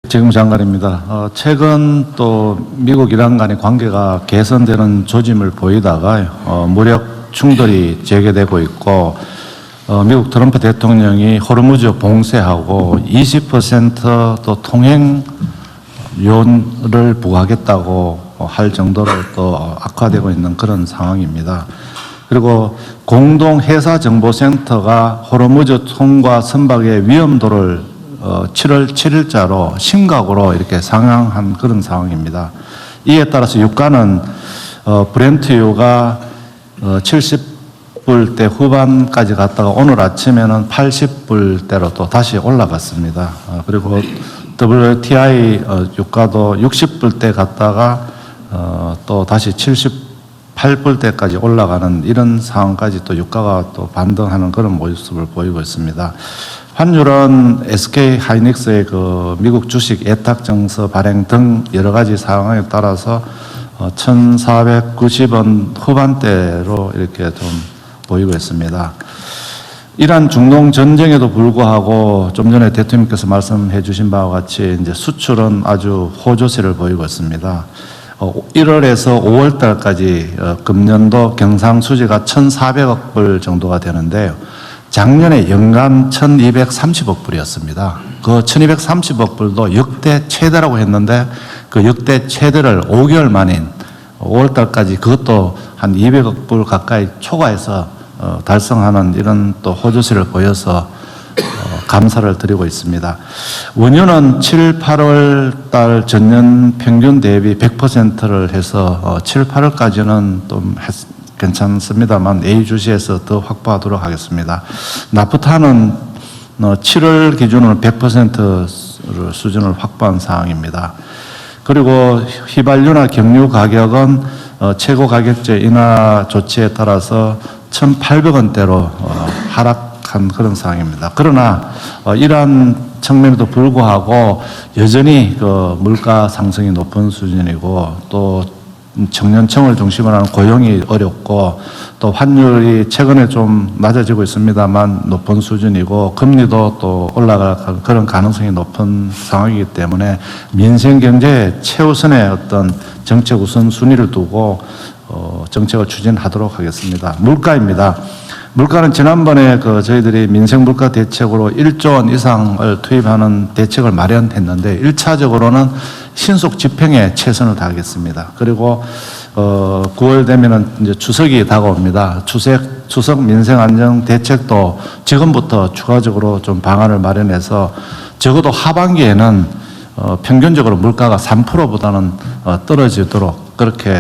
지금 장관입니다. 최근 또 미국 이란 간의 관계가 개선되는 조짐을 보이다가 무력 충돌이 재개되고 있고 미국 트럼프 대통령이 호르무즈 봉쇄하고 20% 통행 요원을 부과하겠다고 할 정도로 또 악화되고 있는 그런 상황입니다. 그리고 공동해사정보센터가 호르무즈 통과 선박의 위험도를 7월 7일자로 심각으로 이렇게 상향한 그런 상황입니다. 이에 따라서 유가는 브렌트유가 70불대 후반까지 갔다가 오늘 아침에는 80불대로 또 다시 올라갔습니다. 그리고 WTI 유가도 60불대 갔다가 또 다시 78불대까지 올라가는 이런 상황까지 또 유가가 또 반등하는 그런 모습을 보이고 있습니다. 환율은 SK 하이닉스의 그 미국 주식 예탁 정서 발행 등 여러 가지 상황에 따라서 1,490원 후반대로 이렇게 좀 보이고 있습니다. 이란 중동 전쟁에도 불구하고 좀 전에 대통령께서 말씀해 주신 바와 같이 이제 수출은 아주 호조세를 보이고 있습니다. 1월에서 5월 달까지 금년도 경상수지가 1,400억 불 정도가 되는데요. 작년에 연간 1,230억 불이었습니다. 그 1,230억 불도 역대 최대라고 했는데 그 역대 최대를 5개월 만인 5월 달까지 그것도 한 200억 불 가까이 초과해서 달성하는 이런 또 호조세를 보여서 감사를 드리고 있습니다. 원유는 7, 8월 달 전년 평균 대비 100%를 해서 7, 8월까지는 좀 괜찮습니다만 A주시에서 더 확보하도록 하겠습니다. 나프타는 7월 기준으로 100% 수준을 확보한 상황입니다. 그리고 휘발유나 경유 가격은 최고 가격제 인하 조치에 따라서 1,800원대로 하락한 그런 상황입니다. 그러나 이러한 측면에도 불구하고 여전히 그 물가 상승이 높은 수준이고 또 청년층을 중심으로 하는 고용이 어렵고 또 환율이 최근에 좀 낮아지고 있습니다만 높은 수준이고 금리도 또 올라갈 그런 가능성이 높은 상황이기 때문에 민생 경제의 최우선의 어떤 정책 우선순위를 두고 정책을 추진하도록 하겠습니다. 물가입니다. 물가는 지난번에 저희들이 민생 물가 대책으로 1조 원 이상을 투입하는 대책을 마련했는데 1차적으로는 신속 집행에 최선을 다하겠습니다. 그리고 9월 되면은 이제 추석이 다가옵니다. 추석 민생 안정 대책도 지금부터 추가적으로 좀 방안을 마련해서 적어도 하반기에는 평균적으로 물가가 3%보다는 떨어지도록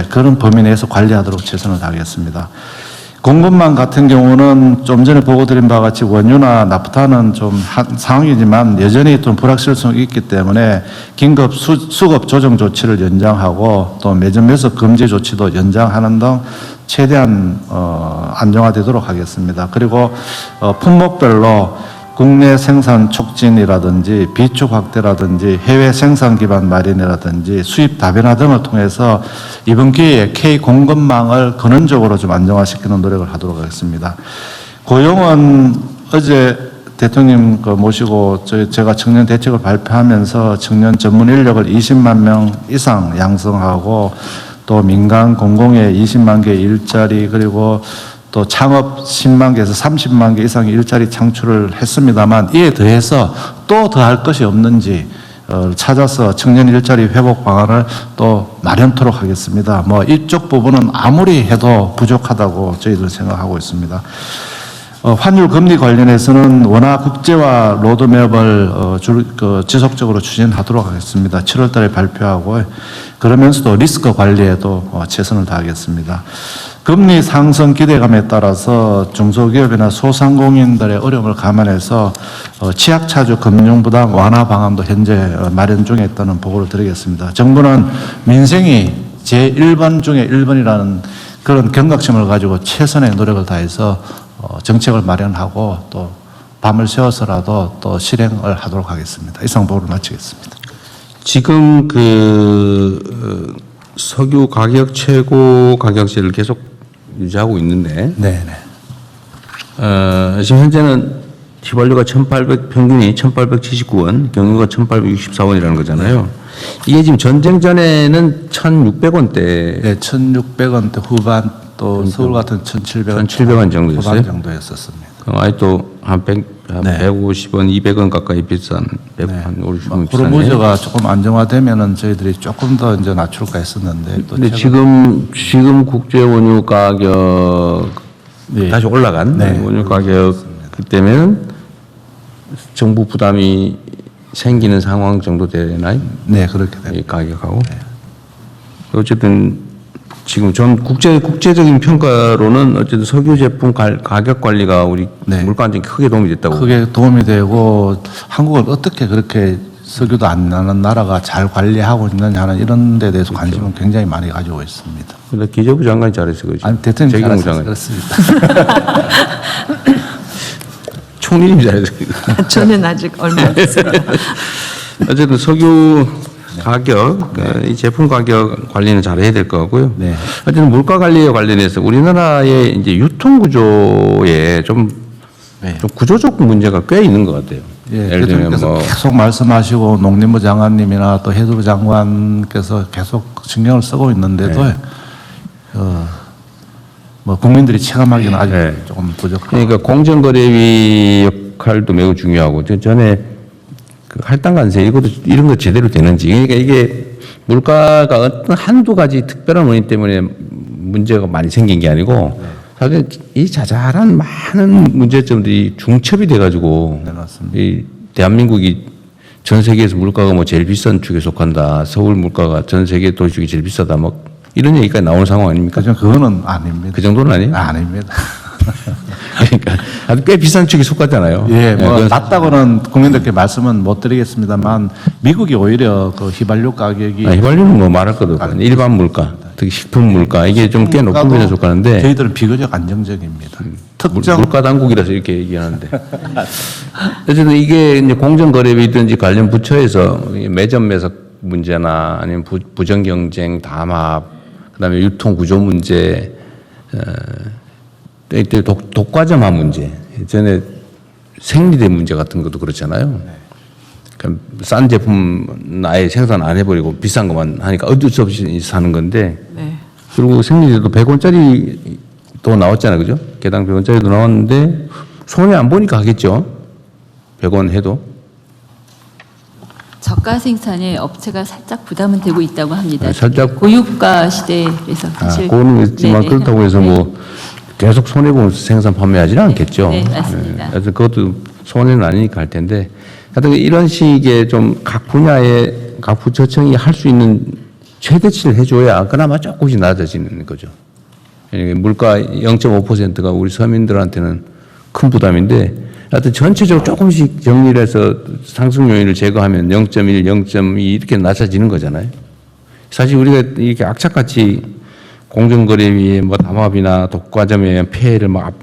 그런 범위 내에서 관리하도록 최선을 다하겠습니다. 공급망 같은 경우는 좀 전에 보고 드린 바와 같이 원유나 나프타는 좀 상황이지만 여전히 좀 불확실성이 있기 때문에 긴급 수급 조정 조치를 연장하고 또 매점 매수 금지 조치도 연장하는 등 최대한 안정화되도록 하겠습니다. 그리고 품목별로 국내 생산 촉진이라든지 비축 확대라든지 해외 생산 기반 마련이라든지 수입 다변화 등을 통해서 이번 기회에 K 공급망을 근원적으로 좀 안정화시키는 노력을 하도록 하겠습니다. 고용은 어제 대통령 모시고 제가 청년 대책을 발표하면서 청년 전문 인력을 20만 명 이상 양성하고 또 민간 공공의 20만 개 일자리 그리고 또 창업 10만 개에서 30만 개 이상의 일자리 창출을 했습니다만 이에 더해서 또 더할 것이 없는지 찾아서 청년 일자리 회복 방안을 또 마련토록 하겠습니다. 이쪽 부분은 아무리 해도 부족하다고 저희들 생각하고 있습니다. 환율 금리 관련해서는 원화 국제화 로드맵을 지속적으로 추진하도록 하겠습니다. 7월 달에 발표하고 그러면서도 리스크 관리에도 최선을 다하겠습니다. 금리 상승 기대감에 따라서 중소기업이나 소상공인들의 어려움을 감안해서 취약차주 금융부담 완화 방안도 현재 마련 중에 있다는 보고를 드리겠습니다. 정부는 민생이 제1번 중에 1번이라는 그런 경각심을 가지고 최선의 노력을 다해서 정책을 마련하고 또 밤을 새워서라도 또 실행을 하도록 하겠습니다. 이상 보고를 마치겠습니다. 지금 석유 가격 최고 가격제를 계속 유지하고 있는데, 네네. 지금 현재는 휘발유가 평균이 1,879원, 경유가 1,864원이라는 거잖아요. 이게 지금 전쟁 전에는 1,600원대. 네, 1,600원대 후반 또 서울 같은 1,700원 1,700원 정도였어요? 후반 정도였었습니다. 아니 또한 네. 150원, 200원 가까이 비싼, 한 50원 비싸네. 호르무즈가 조금 안정화되면은 저희들이 조금 더 이제 낮출까 했었는데 또 근데 최근 지금 국제 원유 가격 네. 다시 올라간 네. 원유 가격 때문에는 정부 부담이 생기는 상황 정도 되나요? 네, 그렇게 됩니다. 이 가격하고. 어쨌든 지금 전 국제적인 평가로는 어쨌든 석유 제품 가격 관리가 우리 네. 물가 안정에 크게 도움이 됐다고. 크게 도움이 되고 한국은 어떻게 그렇게 석유도 안 나는 나라가 잘 관리하고 있느냐 하는 이런 데 대해서 관심은 굉장히 많이 가지고 있습니다. 근데 기재부 장관이 잘했어, 그지? 아니, 대통령이 재경부 잘해서 장관. 그렇습니다. 총리님이 잘했어. 저는 아직 얼마 안 됐습니다. 어쨌든 석유 가격, 이 제품 가격 관리는 잘해야 될 것 같고요. 네. 어쨌든 물가 관리에 관련해서 우리나라의 이제 유통 구조에 좀 구조적 문제가 꽤 있는 것 같아요. 예, 예를 들면 대통령께서 뭐 계속 말씀하시고 농림부 장관님이나 또 해수부 장관께서 계속 신경을 쓰고 있는데도 네. 뭐 국민들이 체감하기는 아직 네. 조금 부족하고 그러니까 공정거래위 역할도 매우 중요하고 전에 그 할당관세 이런 거 제대로 되는지 그러니까 이게 물가가 어떤 한두 가지 특별한 원인 때문에 문제가 많이 생긴 게 아니고 사실 이 자잘한 많은 문제점들이 중첩이 돼가지고 네, 맞습니다. 이 대한민국이 전 세계에서 물가가 뭐 제일 비싼 축에 속한다. 서울 물가가 전 세계 도시 중에 제일 비싸다. 뭐 이런 얘기까지 나오는 상황 아닙니까? 그거는 아닙니다. 그 정도는 아니에요? 아닙니다. 그러니까 아주 꽤 비싼 축에 속하잖아요. 예, 뭐 그건 낮다고는 국민들께 말씀은 못 드리겠습니다만 미국이 오히려 그 휘발유 가격이 휘발유는 뭐 말할 것도 없고 일반 물가, 특히 식품 물가 이게 좀 꽤 높은 편에 속하는데 저희들은 비교적 안정적입니다. 특정 물가 당국이라서 이렇게 얘기하는데 어쨌든 이게 이제 공정거래위든지 관련 부처에서 매점 매석 문제나 아니면 부정 경쟁 담합 그다음에 유통 구조 문제 이때 독과점화 문제 전에 생리대 문제 같은 것도 그렇잖아요. 그러니까 싼 제품 아예 생산 안 해버리고 비싼 것만 하니까 어쩔 수 없이 사는 건데 네. 그리고 생리대도 100원짜리 또 나왔잖아요. 그죠? 개당 100원짜리도 나왔는데 손해 안 보니까 하겠죠. 100원 해도. 저가 생산에 업체가 살짝 부담은 되고 있다고 합니다. 살짝- 고유가 시대에서 사실 그거는 있지만 네네. 그렇다고 해서 뭐 계속 손해보면서 생산 판매하지는 않겠죠. 네, 맞습니다. 그래서 그것도 손해는 아니니까 할 텐데 하여튼 이런 식의 좀 각 분야의 각 부처청이 할 수 있는 최대치를 해줘야 그나마 조금씩 낮아지는 거죠. 그러니까 물가 0.5%가 우리 서민들한테는 큰 부담인데 하여튼 전체적으로 조금씩 정리를 해서 상승 요인을 제거하면 0.1, 0.2 이렇게 낮아지는 거잖아요. 사실 우리가 이렇게 악착같이 공정거래위의 뭐 담합이나 독과점에 의한 폐해를 막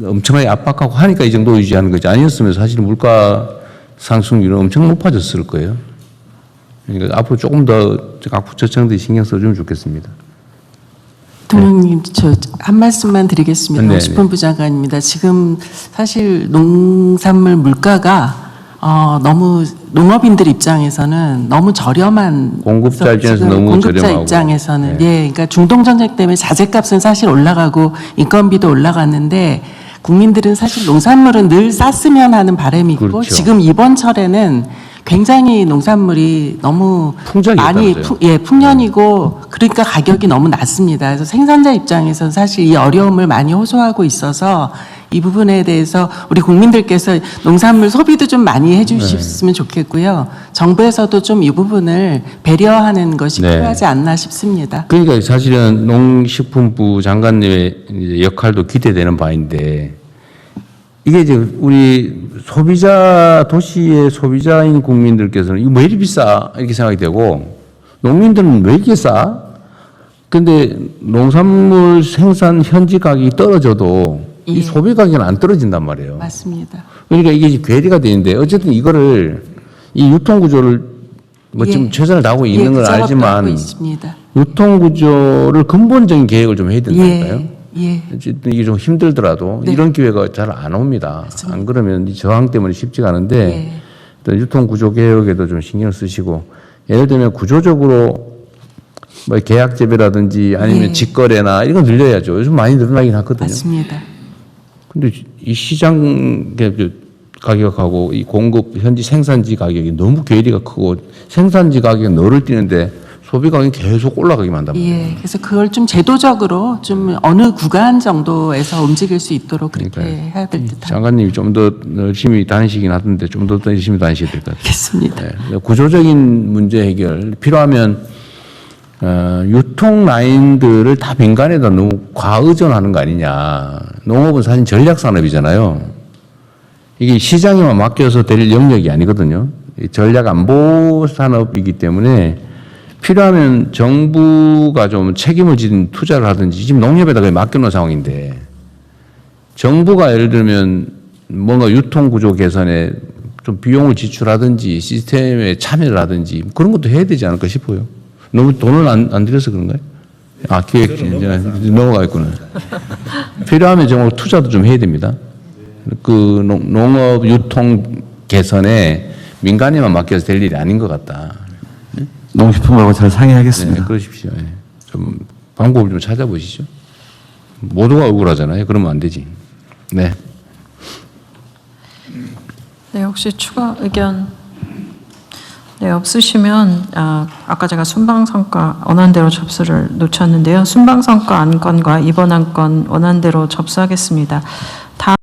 엄청나게 압박하고 하니까 이 정도 유지하는 거지. 아니었으면 사실 물가 상승률은 엄청 높아졌을 거예요. 그러니까 앞으로 조금 더 각 부처청들이 신경 써주면 좋겠습니다. 대통령님, 저 한 말씀만 드리겠습니다. 네, 홍시픈 부장관입니다. 지금 사실 농산물 물가가 너무 농업인들 입장에서는 너무 저렴한 공급자 입장에서 지금 너무 공급자 저렴하고. 입장에서는 네. 예, 그러니까 중동 전쟁 때문에 자재값은 사실 올라가고 인건비도 올라갔는데 국민들은 사실 농산물은 늘 쌌으면 하는 바람이 있고 그렇죠. 지금 이번 철에는 굉장히 농산물이 너무 풍작이 많이 있다면서요? 풍년이고 그러니까 가격이 너무 낮습니다. 그래서 생산자 입장에서는 사실 이 어려움을 많이 호소하고 있어서 이 부분에 대해서 우리 국민들께서 농산물 소비도 좀 많이 해주셨으면 좋겠고요. 정부에서도 좀 이 부분을 배려하는 것이 네. 필요하지 않나 싶습니다. 그러니까 사실은 농식품부 장관님의 이제 역할도 기대되는 바인데 이게 이제 우리 도시의 소비자인 국민들께서는 이거 왜 이리 비싸? 이렇게 생각이 되고 농민들은 왜 이렇게 싸? 근데 농산물 생산 현지 가격이 떨어져도 이 예. 소비 가격은 안 떨어진단 말이에요. 맞습니다. 그러니까 이게 이제 괴리가 되는데 어쨌든 이거를 이 유통 구조를 뭐 예. 지금 최선을 다하고 있는 건 그 작업도 하고 알지만 있습니다. 유통 구조를 근본적인 계획을 좀 해야 된다니까요. 예. 이게 좀 힘들더라도 네. 이런 기회가 잘 안 옵니다. 맞습니다. 안 그러면 이 저항 때문에 쉽지가 않은데 예. 또 유통 구조 개혁에도 좀 신경을 쓰시고 예를 들면 구조적으로 뭐 계약 재배라든지 아니면 예. 직거래나 이런 거 늘려야죠. 요즘 많이 늘어나긴 하거든요. 맞습니다. 근데 이 시장 가격하고 이 공급 현지 생산지 가격이 너무 괴리가 크고 생산지 가격이 너를 뛰는데 소비 가격이 계속 올라가기만 한단 말이에요. 예. 그래서 그걸 좀 제도적으로 좀 어느 구간 정도에서 움직일 수 있도록 그렇게 해야 될 듯합니다. 장관님이 좀 더 열심히 다니시긴 하던데 좀 더 열심히 다니셔야 될 것 같아요. 알겠습니다. 네. 구조적인 문제 해결 필요하면 유통 라인들을 다 민간에다 너무 과의존하는 거 아니냐. 농업은 사실 전략 산업이잖아요. 이게 시장에만 맡겨서 될 영역이 아니거든요. 이 전략 안보 산업이기 때문에 필요하면 정부가 좀 책임을 지는 투자를 하든지 지금 농협에다 그냥 맡겨놓은 상황인데 정부가 예를 들면 뭔가 유통 구조 개선에 좀 비용을 지출하든지 시스템에 참여를 하든지 그런 것도 해야 되지 않을까 싶어요. 너무 돈을 안 들여서 그런가요? 아, 기획, 이제 넘어가 있구나. 필요하면 정말 투자도 좀 해야 됩니다. 그 농업 유통 개선에 민간에만 맡겨서 될 일이 아닌 것 같다. 농식품하고 잘 네, 상의하겠습니다. 그러십시오. 예. 좀 방법을 좀 찾아보시죠. 모두가 억울하잖아요. 그러면 안 되지. 네. 네, 혹시 추가 의견 네, 없으시면 아까 제가 순방성과 원안대로 접수를 놓쳤는데요. 순방성과 안건과 이번 안건 원안대로 접수하겠습니다.